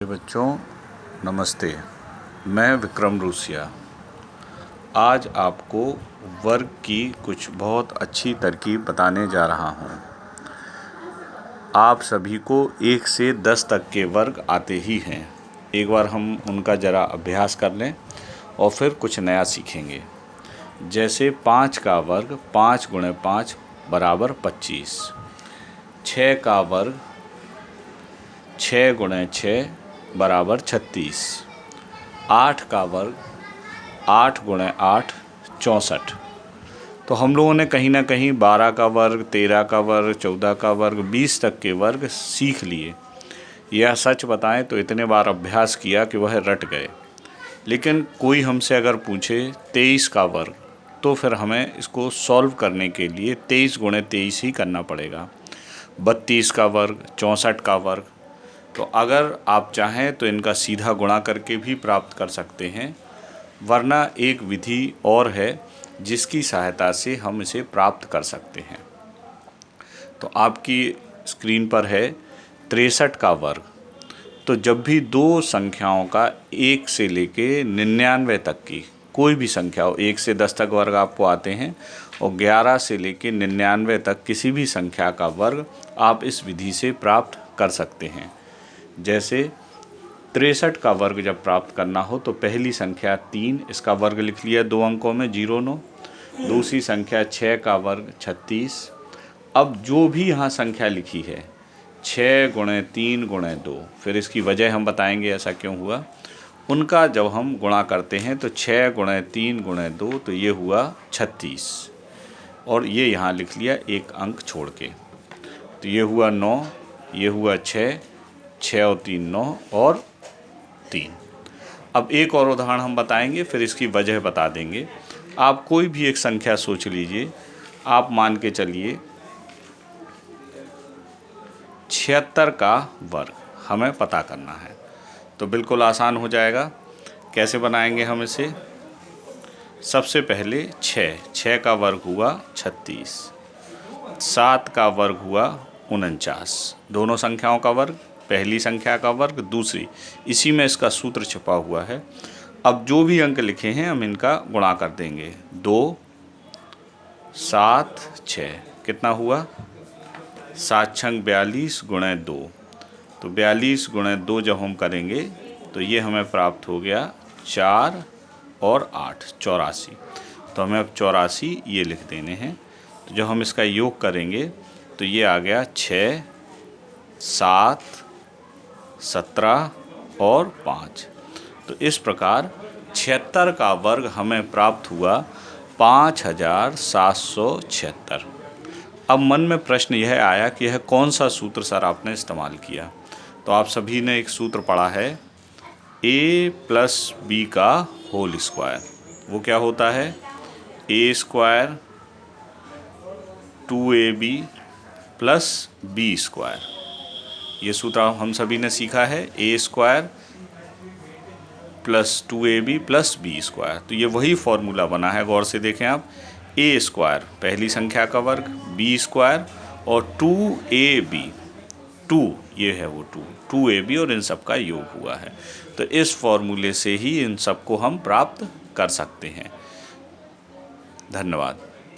बच्चों नमस्ते। मैं विक्रम रूसिया आज आपको वर्ग की कुछ बहुत अच्छी तरकीब बताने जा रहा हूँ। आप सभी को 1 से 10 तक के वर्ग आते ही हैं। एक बार हम उनका ज़रा अभ्यास कर लें और फिर कुछ नया सीखेंगे। जैसे 5 का वर्ग 5 × 5 = 25। 6 का वर्ग 6 × 6 = 36। 8 का वर्ग 8 × 8 = 64। तो हम लोगों ने कहीं ना कहीं 12 का वर्ग, 13 का वर्ग, 14 का वर्ग, 20 तक के वर्ग सीख लिए। यह सच बताएं तो इतने बार अभ्यास किया कि वह रट गए। लेकिन कोई हमसे अगर पूछे 23 का वर्ग, तो फिर हमें इसको सॉल्व करने के लिए 23 × 23 ही करना पड़ेगा। 32 का वर्ग, 64 का वर्ग। तो अगर आप चाहें तो इनका सीधा गुणा करके भी प्राप्त कर सकते हैं, वरना एक विधि और है जिसकी सहायता से हम इसे प्राप्त कर सकते हैं। तो आपकी स्क्रीन पर है 63 का वर्ग। तो जब भी दो संख्याओं का 1 से लेके 99 तक की कोई भी संख्या हो, 1 से 10 तक वर्ग आपको आते हैं, और 11 से लेके 99 तक किसी भी संख्या का वर्ग आप इस विधि से प्राप्त कर सकते हैं। जैसे 63 का वर्ग जब प्राप्त करना हो तो पहली संख्या 3, इसका वर्ग लिख लिया 2 अंकों में 09। दूसरी संख्या 6 का वर्ग 36। अब जो भी यहाँ संख्या लिखी है 6 × 3 × 2, फिर इसकी वजह हम बताएंगे ऐसा क्यों हुआ। उनका जब हम गुणा करते हैं तो 6 × 3 × 2, तो ये हुआ 36, और ये यहाँ लिख लिया एक अंक छोड़ के। तो ये हुआ 9, ये हुआ 6, 6 और 3 9 और 3। अब एक और उदाहरण हम बताएंगे, फिर इसकी वजह बता देंगे। आप कोई भी एक संख्या सोच लीजिए। आप मान के चलिए 76 का वर्ग हमें पता करना है, तो बिल्कुल आसान हो जाएगा। कैसे बनाएंगे हम इसे? सबसे पहले 6 का वर्ग हुआ 36, 7 का वर्ग हुआ 49। दोनों संख्याओं का वर्ग, पहली संख्या का वर्ग, दूसरी, इसी में इसका सूत्र छिपा हुआ है। अब जो भी अंक लिखे हैं हम इनका गुणा कर देंगे। 2 7 6 कितना हुआ? 7 छंग 42 × 2। तो 42 × 2 जब हम करेंगे तो ये हमें प्राप्त हो गया 4 और 8 84। तो हमें अब 84 ये लिख देने हैं। तो जब हम इसका योग करेंगे तो ये आ गया 6 7 17 और 5। तो इस प्रकार 76 का वर्ग हमें प्राप्त हुआ 5776। अब मन में प्रश्न यह आया कि यह कौन सा सूत्र सर आपने इस्तेमाल किया। तो आप सभी ने एक सूत्र पढ़ा है, a + b का होल स्क्वायर। वो क्या होता है? a² 2ab + b²। ये सूत्र हम सभी ने सीखा है, a² + 2ab + b²। तो ये वही फॉर्मूला बना है। गौर से देखें आप, a² पहली संख्या का वर्ग, b² और 2ab, 2 ये है वो 2ab और इन सब का योग हुआ है। तो इस फॉर्मूले से ही इन सब को हम प्राप्त कर सकते हैं। धन्यवाद।